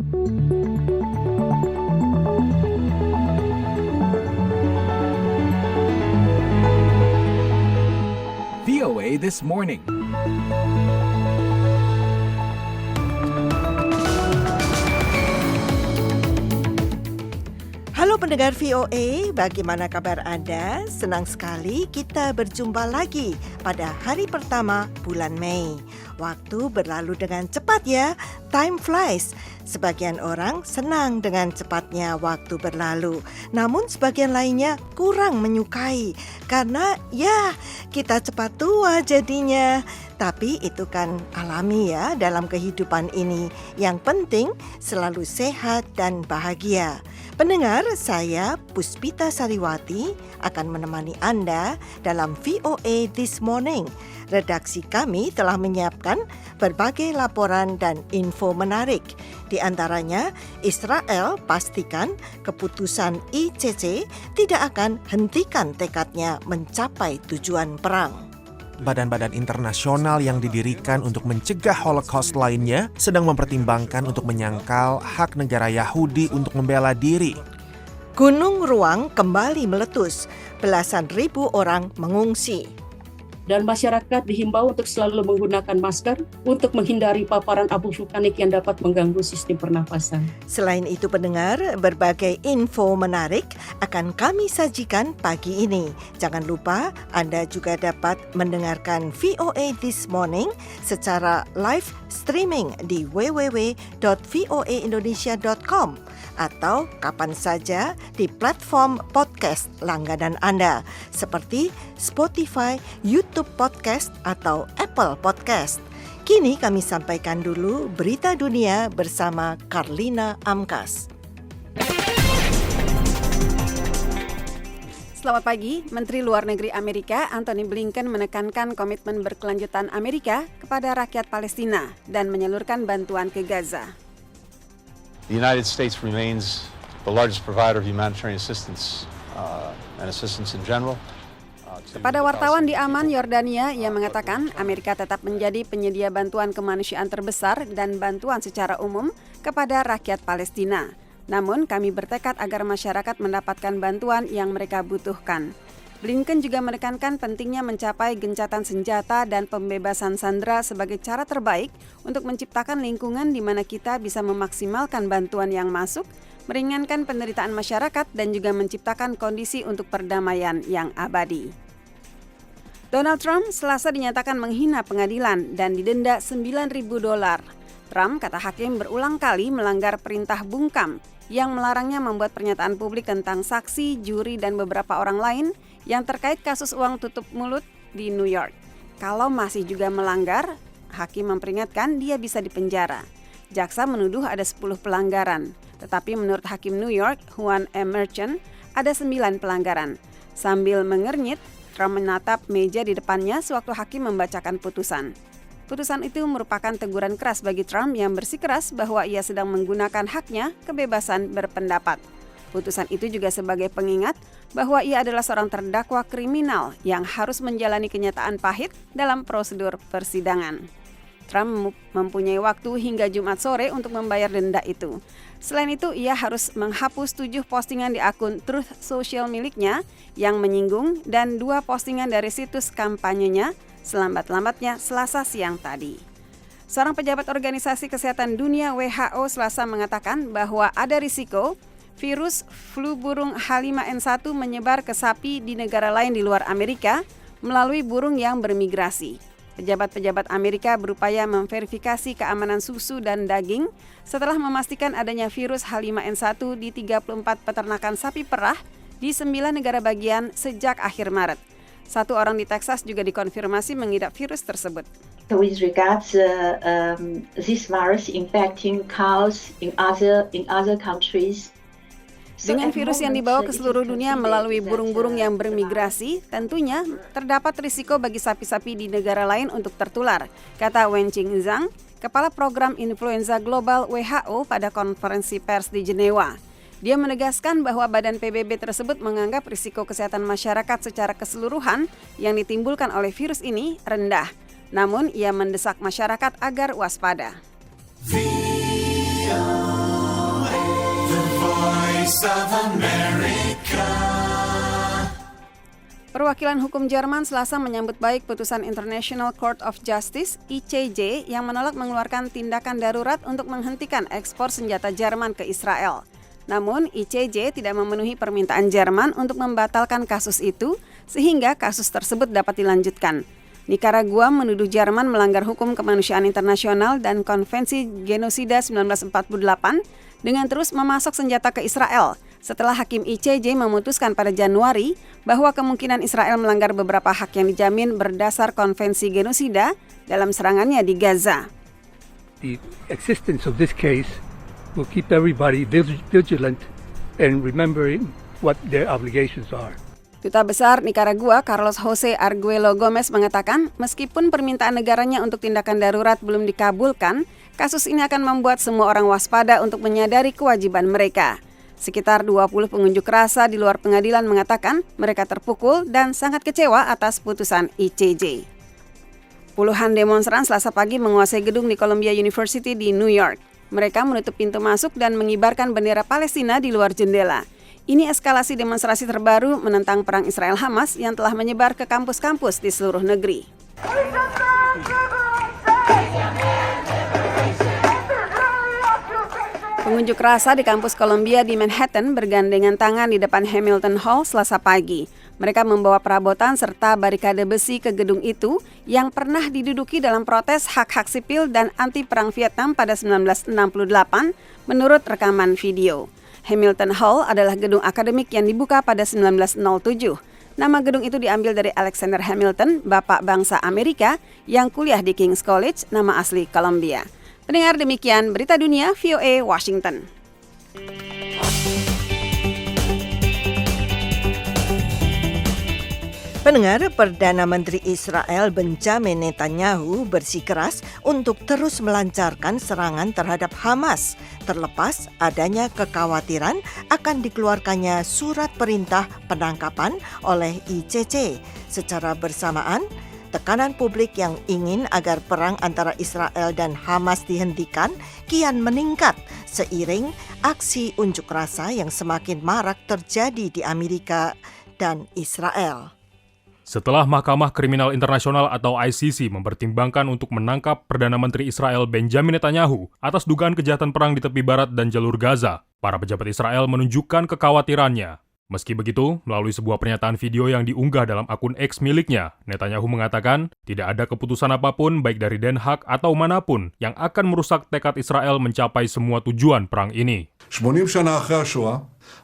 VOA This Morning. Halo pendengar VOA, bagaimana kabar Anda? Senang sekali kita berjumpa lagi pada hari pertama bulan Mei. Waktu berlalu dengan cepat ya, time flies. Sebagian orang senang dengan cepatnya waktu berlalu, namun sebagian lainnya kurang menyukai karena ya kita cepat tua jadinya. Tapi itu kan alami ya dalam kehidupan ini. Yang penting selalu sehat dan bahagia. Pendengar, saya Puspita Sariwati akan menemani Anda dalam VOA This Morning. Redaksi kami telah menyiapkan berbagai laporan dan info menarik. Di antaranya, Israel pastikan keputusan ICC tidak akan hentikan tekadnya mencapai tujuan perang. Badan-badan internasional yang didirikan untuk mencegah Holocaust lainnya sedang mempertimbangkan untuk menyangkal hak negara Yahudi untuk membela diri. Gunung Ruang kembali meletus, belasan ribu orang mengungsi. Dan masyarakat dihimbau untuk selalu menggunakan masker untuk menghindari paparan abu vulkanik yang dapat mengganggu sistem pernafasan. Selain itu pendengar, berbagai info menarik akan kami sajikan pagi ini. Jangan lupa Anda juga dapat mendengarkan VOA This Morning secara live streaming di www.voaindonesia.com atau kapan saja di platform podcast langganan Anda seperti Spotify, YouTube Podcast, atau Apple Podcast. Kini kami sampaikan dulu berita dunia bersama Karlina Amkas. Selamat pagi, Menteri Luar Negeri Amerika Antony Blinken menekankan komitmen berkelanjutan Amerika kepada rakyat Palestina dan menyalurkan bantuan ke Gaza. The United States remains the largest provider of humanitarian assistance and assistance in general. Kepada wartawan di Amman, Yordania, ia mengatakan Amerika tetap menjadi penyedia bantuan kemanusiaan terbesar dan bantuan secara umum kepada rakyat Palestina. Namun, kami bertekad agar masyarakat mendapatkan bantuan yang mereka butuhkan. Blinken juga menekankan pentingnya mencapai gencatan senjata dan pembebasan sandera sebagai cara terbaik untuk menciptakan lingkungan di mana kita bisa memaksimalkan bantuan yang masuk, meringankan penderitaan masyarakat, dan juga menciptakan kondisi untuk perdamaian yang abadi. Donald Trump Selasa dinyatakan menghina pengadilan dan didenda $9.000. Trump, kata hakim, berulang kali melanggar perintah bungkam yang melarangnya membuat pernyataan publik tentang saksi, juri, dan beberapa orang lain yang terkait kasus uang tutup mulut di New York. Kalau masih juga melanggar, hakim memperingatkan dia bisa dipenjara. Jaksa menuduh ada 10 pelanggaran, tetapi menurut hakim New York, Juan M. Merchant, ada 9 pelanggaran. Sambil mengernyit, Trump menatap meja di depannya sewaktu hakim membacakan putusan. Putusan itu merupakan teguran keras bagi Trump yang bersikeras bahwa ia sedang menggunakan haknya kebebasan berpendapat. Putusan itu juga sebagai pengingat bahwa ia adalah seorang terdakwa kriminal yang harus menjalani kenyataan pahit dalam prosedur persidangan. Trump mempunyai waktu hingga Jumat sore untuk membayar denda itu. Selain itu, ia harus menghapus 7 postingan di akun Truth Social miliknya yang menyinggung dan 2 postingan dari situs kampanyenya selambat-lambatnya Selasa siang tadi. Seorang pejabat Organisasi Kesehatan Dunia WHO Selasa mengatakan bahwa ada risiko virus flu burung H5N1 menyebar ke sapi di negara lain di luar Amerika melalui burung yang bermigrasi. Pejabat-pejabat Amerika berupaya memverifikasi keamanan susu dan daging setelah memastikan adanya virus H5N1 di 34 peternakan sapi perah di 9 negara bagian sejak akhir Maret. 1 orang di Texas juga dikonfirmasi mengidap virus tersebut. With regards this virus infecting cows in other countries. Dengan virus yang dibawa ke seluruh dunia melalui burung-burung yang bermigrasi, tentunya terdapat risiko bagi sapi-sapi di negara lain untuk tertular, kata Wenqing Zhang, Kepala Program Influenza Global WHO pada konferensi pers di Jenewa. Dia menegaskan bahwa badan PBB tersebut menganggap risiko kesehatan masyarakat secara keseluruhan yang ditimbulkan oleh virus ini rendah. Namun, ia mendesak masyarakat agar waspada. Perwakilan hukum Jerman Selasa menyambut baik putusan International Court of Justice (ICJ) yang menolak mengeluarkan tindakan darurat untuk menghentikan ekspor senjata Jerman ke Israel. Namun, ICJ tidak memenuhi permintaan Jerman untuk membatalkan kasus itu, sehingga kasus tersebut dapat dilanjutkan. Nicaragua menuduh Jerman melanggar hukum kemanusiaan internasional dan Konvensi Genosida 1948 dengan terus memasok senjata ke Israel, setelah Hakim ICJ memutuskan pada Januari bahwa kemungkinan Israel melanggar beberapa hak yang dijamin berdasar Konvensi Genosida dalam serangannya di Gaza. The existence of this case will keep everybody vigilant and remembering what their obligations are. Duta Besar Nicaragua Carlos Jose Arguello Gomez mengatakan meskipun permintaan negaranya untuk tindakan darurat belum dikabulkan, kasus ini akan membuat semua orang waspada untuk menyadari kewajiban mereka. Sekitar 20 pengunjuk rasa di luar pengadilan mengatakan mereka terpukul dan sangat kecewa atas putusan ICJ. Puluhan demonstran Selasa pagi menguasai gedung di Columbia University di New York. Mereka menutup pintu masuk dan mengibarkan bendera Palestina di luar jendela. Ini eskalasi demonstrasi terbaru menentang perang Israel-Hamas yang telah menyebar ke kampus-kampus di seluruh negeri. Pengunjuk rasa di kampus Columbia di Manhattan bergandengan tangan di depan Hamilton Hall Selasa pagi. Mereka membawa perabotan serta barikade besi ke gedung itu yang pernah diduduki dalam protes hak-hak sipil dan anti perang Vietnam pada 1968 menurut rekaman video. Hamilton Hall adalah gedung akademik yang dibuka pada 1907. Nama gedung itu diambil dari Alexander Hamilton, bapak bangsa Amerika yang kuliah di King's College, nama asli Columbia. Pendengar, demikian Berita Dunia VOA Washington. Pendengar, Perdana Menteri Israel Benjamin Netanyahu bersikeras untuk terus melancarkan serangan terhadap Hamas, terlepas adanya kekhawatiran akan dikeluarkannya surat perintah penangkapan oleh ICC. Secara bersamaan, tekanan publik yang ingin agar perang antara Israel dan Hamas dihentikan kian meningkat seiring aksi unjuk rasa yang semakin marak terjadi di Amerika dan Israel. Setelah Mahkamah Kriminal Internasional atau ICC mempertimbangkan untuk menangkap Perdana Menteri Israel Benjamin Netanyahu atas dugaan kejahatan perang di tepi barat dan jalur Gaza, para pejabat Israel menunjukkan kekhawatirannya. Meski begitu, melalui sebuah pernyataan video yang diunggah dalam akun X miliknya, Netanyahu mengatakan tidak ada keputusan apapun baik dari Den Haag atau manapun yang akan merusak tekad Israel mencapai semua tujuan perang ini. 80 שנה אחרי השואה,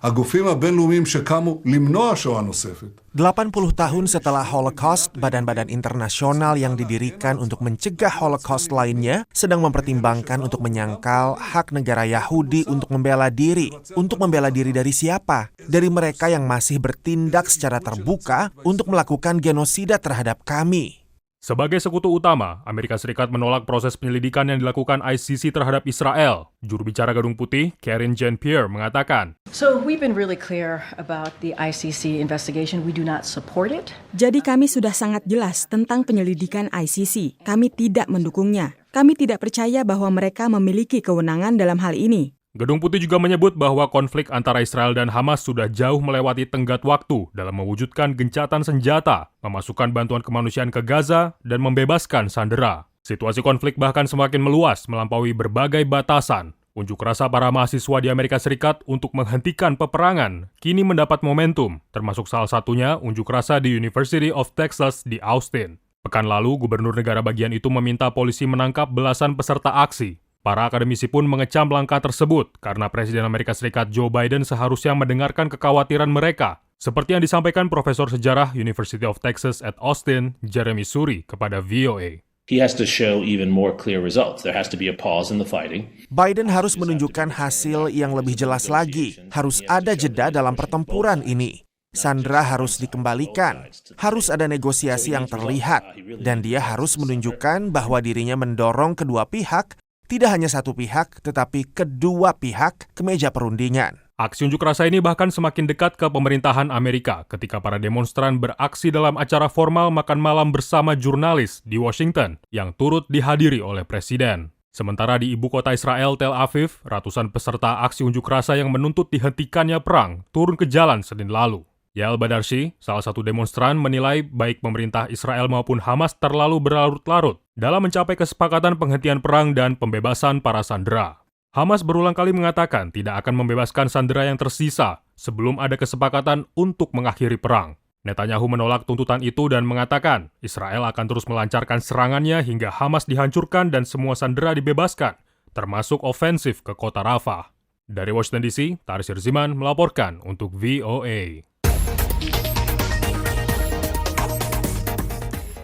הגופים הבינלאומיים שקמו למנוע שואה נוספת. 80 tahun setelah Holocaust, badan-badan internasional yang didirikan untuk mencegah Holocaust lainnya sedang mempertimbangkan untuk menyangkal hak negara Yahudi untuk membela diri. Untuk membela diri dari siapa? Dari mereka yang masih bertindak secara terbuka untuk melakukan genosida terhadap kami. Sebagai sekutu utama, Amerika Serikat menolak proses penyelidikan yang dilakukan ICC terhadap Israel. Juru bicara Gedung Putih, Karine Jean-Pierre, mengatakan, So we've been really clear about the ICC investigation. We do not support it. Jadi kami sudah sangat jelas tentang penyelidikan ICC. Kami tidak mendukungnya. Kami tidak percaya bahwa mereka memiliki kewenangan dalam hal ini. Gedung Putih juga menyebut bahwa konflik antara Israel dan Hamas sudah jauh melewati tenggat waktu dalam mewujudkan gencatan senjata, memasukkan bantuan kemanusiaan ke Gaza, dan membebaskan sandera. Situasi konflik bahkan semakin meluas melampaui berbagai batasan. Unjuk rasa para mahasiswa di Amerika Serikat untuk menghentikan peperangan kini mendapat momentum, termasuk salah satunya unjuk rasa di University of Texas di Austin. Pekan lalu, gubernur negara bagian itu meminta polisi menangkap belasan peserta aksi. Para akademisi pun mengecam langkah tersebut karena Presiden Amerika Serikat Joe Biden seharusnya mendengarkan kekhawatiran mereka, seperti yang disampaikan Profesor Sejarah University of Texas at Austin, Jeremy Suri, kepada VOA. He has to show even more clear results. There has to be a pause in the fighting. Biden harus menunjukkan hasil yang lebih jelas lagi. Harus ada jeda dalam pertempuran ini. Sandra harus dikembalikan. Harus ada negosiasi yang terlihat. Dan dia harus menunjukkan bahwa dirinya mendorong kedua pihak, tidak hanya satu pihak, tetapi kedua pihak ke meja perundingan. Aksi unjuk rasa ini bahkan semakin dekat ke pemerintahan Amerika ketika para demonstran beraksi dalam acara formal makan malam bersama jurnalis di Washington yang turut dihadiri oleh Presiden. Sementara di ibu kota Israel, Tel Aviv, ratusan peserta aksi unjuk rasa yang menuntut dihentikannya perang turun ke jalan Senin lalu. Yael Badarshi, salah satu demonstran, menilai baik pemerintah Israel maupun Hamas terlalu berlarut-larut dalam mencapai kesepakatan penghentian perang dan pembebasan para sandera. Hamas berulang kali mengatakan tidak akan membebaskan sandera yang tersisa sebelum ada kesepakatan untuk mengakhiri perang. Netanyahu menolak tuntutan itu dan mengatakan Israel akan terus melancarkan serangannya hingga Hamas dihancurkan dan semua sandera dibebaskan, termasuk ofensif ke kota Rafah. Dari Washington DC, Taris Hirziman melaporkan untuk VOA.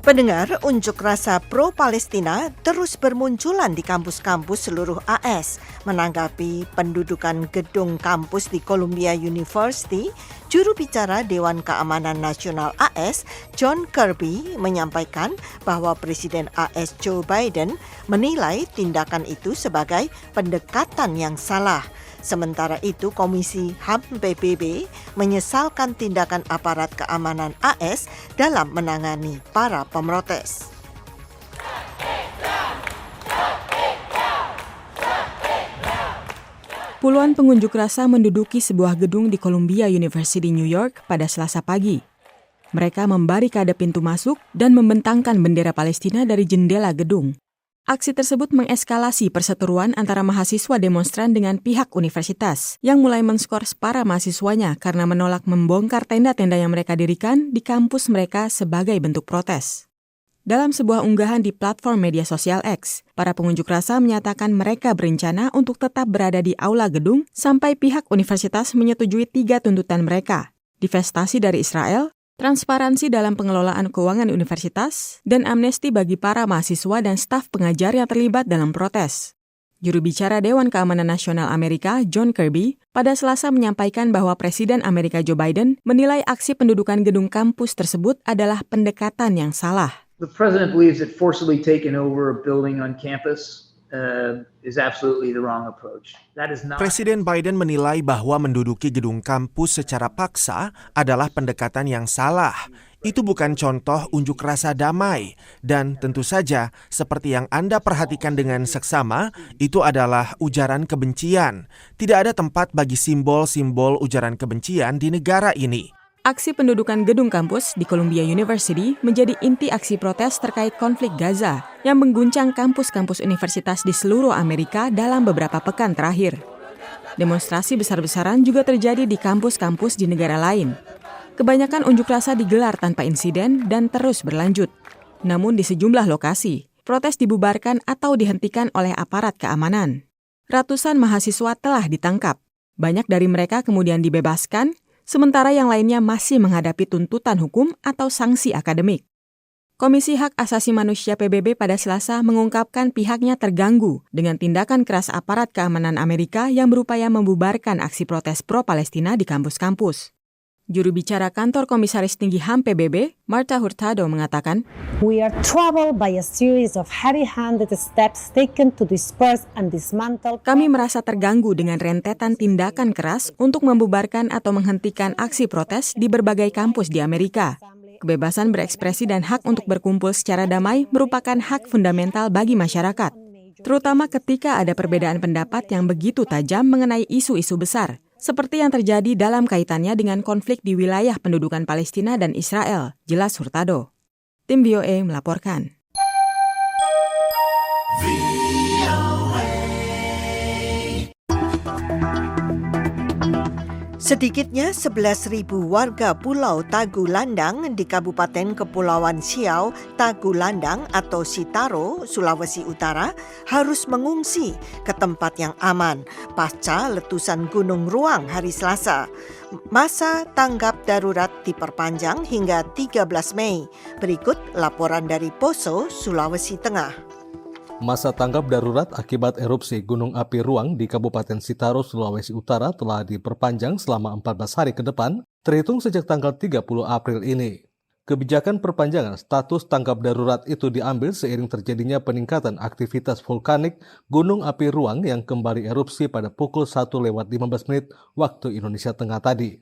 Pendengar, unjuk rasa pro-Palestina terus bermunculan di kampus-kampus seluruh AS. Menanggapi pendudukan gedung kampus di Columbia University, juru bicara Dewan Keamanan Nasional AS, John Kirby, menyampaikan bahwa Presiden AS Joe Biden menilai tindakan itu sebagai pendekatan yang salah. Sementara itu, Komisi HAM PBB menyesalkan tindakan aparat keamanan AS dalam menangani para pemrotes. Puluhan pengunjuk rasa menduduki sebuah gedung di Columbia University, New York pada Selasa pagi. Mereka membarikade pintu masuk dan membentangkan bendera Palestina dari jendela gedung. Aksi tersebut mengeskalasi perseteruan antara mahasiswa demonstran dengan pihak universitas yang mulai menskors para mahasiswanya karena menolak membongkar tenda-tenda yang mereka dirikan di kampus mereka sebagai bentuk protes. Dalam sebuah unggahan di platform media sosial X, para pengunjuk rasa menyatakan mereka berencana untuk tetap berada di aula gedung sampai pihak universitas menyetujui 3 tuntutan mereka: divestasi dari Israel, transparansi dalam pengelolaan keuangan universitas, dan amnesti bagi para mahasiswa dan staf pengajar yang terlibat dalam protes. Juru bicara Dewan Keamanan Nasional Amerika, John Kirby, pada Selasa menyampaikan bahwa Presiden Amerika Joe Biden menilai aksi pendudukan gedung kampus tersebut adalah pendekatan yang salah. The president believes that forcibly taking over a building on campus is absolutely the wrong approach. That is not. Presiden Biden menilai bahwa menduduki gedung kampus secara paksa adalah pendekatan yang salah. Itu bukan contoh unjuk rasa damai. Dan tentu saja, seperti yang Anda perhatikan dengan seksama, itu adalah ujaran kebencian. Tidak ada tempat bagi simbol-simbol ujaran kebencian di negara ini. Aksi pendudukan gedung kampus di Columbia University menjadi inti aksi protes terkait konflik Gaza yang mengguncang kampus-kampus universitas di seluruh Amerika dalam beberapa pekan terakhir. Demonstrasi besar-besaran juga terjadi di kampus-kampus di negara lain. Kebanyakan unjuk rasa digelar tanpa insiden dan terus berlanjut. Namun di sejumlah lokasi, protes dibubarkan atau dihentikan oleh aparat keamanan. Ratusan mahasiswa telah ditangkap. Banyak dari mereka kemudian dibebaskan, sementara yang lainnya masih menghadapi tuntutan hukum atau sanksi akademik. Komisi Hak Asasi Manusia PBB pada Selasa mengungkapkan pihaknya terganggu dengan tindakan keras aparat keamanan Amerika yang berupaya membubarkan aksi protes pro-Palestina di kampus-kampus. Juru bicara kantor Komisaris Tinggi HAM PBB, Marta Hurtado, mengatakan, "We are troubled by a series of heavy-handed steps taken to disperse and dismantle." Kami merasa terganggu dengan rentetan tindakan keras untuk membubarkan atau menghentikan aksi protes di berbagai kampus di Amerika. Kebebasan berekspresi dan hak untuk berkumpul secara damai merupakan hak fundamental bagi masyarakat, terutama ketika ada perbedaan pendapat yang begitu tajam mengenai isu-isu besar, seperti yang terjadi dalam kaitannya dengan konflik di wilayah pendudukan Palestina dan Israel, jelas Hurtado. Tim VOA melaporkan. Sedikitnya 11.000 warga Pulau Tagulandang di Kabupaten Kepulauan Siau, Tagulandang atau Sitaro, Sulawesi Utara harus mengungsi ke tempat yang aman pasca letusan Gunung Ruang hari Selasa. Masa tanggap darurat diperpanjang hingga 13 Mei. Berikut laporan dari Poso, Sulawesi Tengah. Masa tanggap darurat akibat erupsi Gunung Api Ruang di Kabupaten Sitaro, Sulawesi Utara telah diperpanjang selama 14 hari ke depan, terhitung sejak tanggal 30 April ini. Kebijakan perpanjangan status tanggap darurat itu diambil seiring terjadinya peningkatan aktivitas vulkanik Gunung Api Ruang yang kembali erupsi pada pukul 1:15 waktu Indonesia Tengah tadi.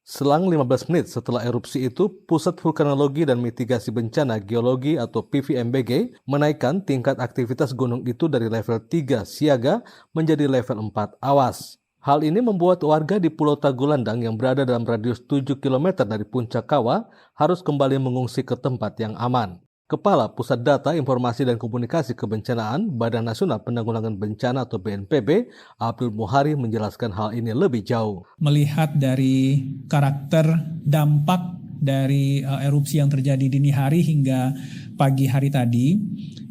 Selang 15 menit setelah erupsi itu, Pusat Vulkanologi dan Mitigasi Bencana Geologi atau PVMBG menaikkan tingkat aktivitas gunung itu dari level 3 siaga menjadi level 4 awas. Hal ini membuat warga di Pulau Tagulandang yang berada dalam radius 7 km dari puncak kawah harus kembali mengungsi ke tempat yang aman. Kepala Pusat Data, Informasi dan Komunikasi Kebencanaan Badan Nasional Penanggulangan Bencana atau BNPB, Abdul Muhari menjelaskan hal ini lebih jauh. Melihat dari karakter dampak dari erupsi yang terjadi dini hari hingga pagi hari tadi,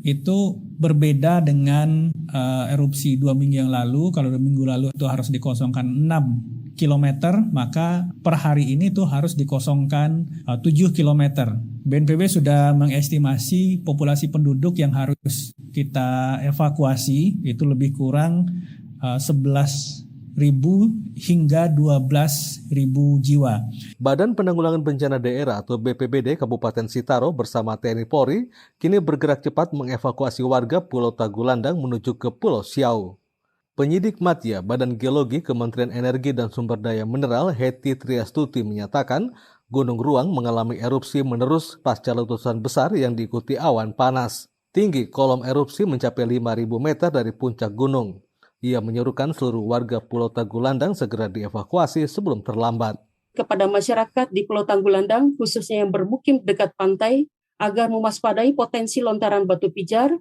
itu berbeda dengan erupsi 2 minggu yang lalu. Kalau 2 minggu lalu itu harus dikosongkan 6 km, maka per hari ini tuh harus dikosongkan 7 km. BNPB sudah mengestimasi populasi penduduk yang harus kita evakuasi itu lebih kurang 11.000 hingga 12.000 jiwa. Badan Penanggulangan Bencana Daerah atau BPBD Kabupaten Sitaro bersama TNI Polri kini bergerak cepat mengevakuasi warga Pulau Tagulandang menuju ke Pulau Siau. Penyidik Madya Badan Geologi Kementerian Energi dan Sumber Daya Mineral Heti Triastuti menyatakan Gunung Ruang mengalami erupsi menerus pasca letusan besar yang diikuti awan panas. Tinggi kolom erupsi mencapai 5.000 meter dari puncak gunung. Ia menyerukan seluruh warga Pulau Tagulandang segera dievakuasi sebelum terlambat. Kepada masyarakat di Pulau Tagulandang, khususnya yang bermukim dekat pantai, agar mewaspadai potensi lontaran batu pijar,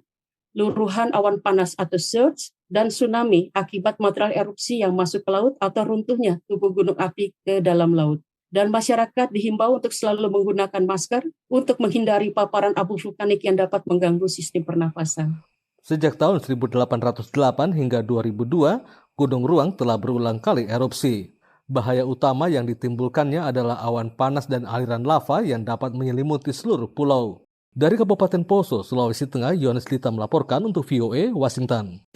luruhan awan panas atau surge, dan tsunami akibat material erupsi yang masuk ke laut atau runtuhnya tubuh gunung api ke dalam laut. Dan masyarakat dihimbau untuk selalu menggunakan masker untuk menghindari paparan abu vulkanik yang dapat mengganggu sistem pernafasan. Sejak tahun 1808 hingga 2002, Gunung Ruang telah berulang kali erupsi. Bahaya utama yang ditimbulkannya adalah awan panas dan aliran lava yang dapat menyelimuti seluruh pulau. Dari Kabupaten Poso, Sulawesi Tengah, Yohanes Lita melaporkan untuk VOA Washington.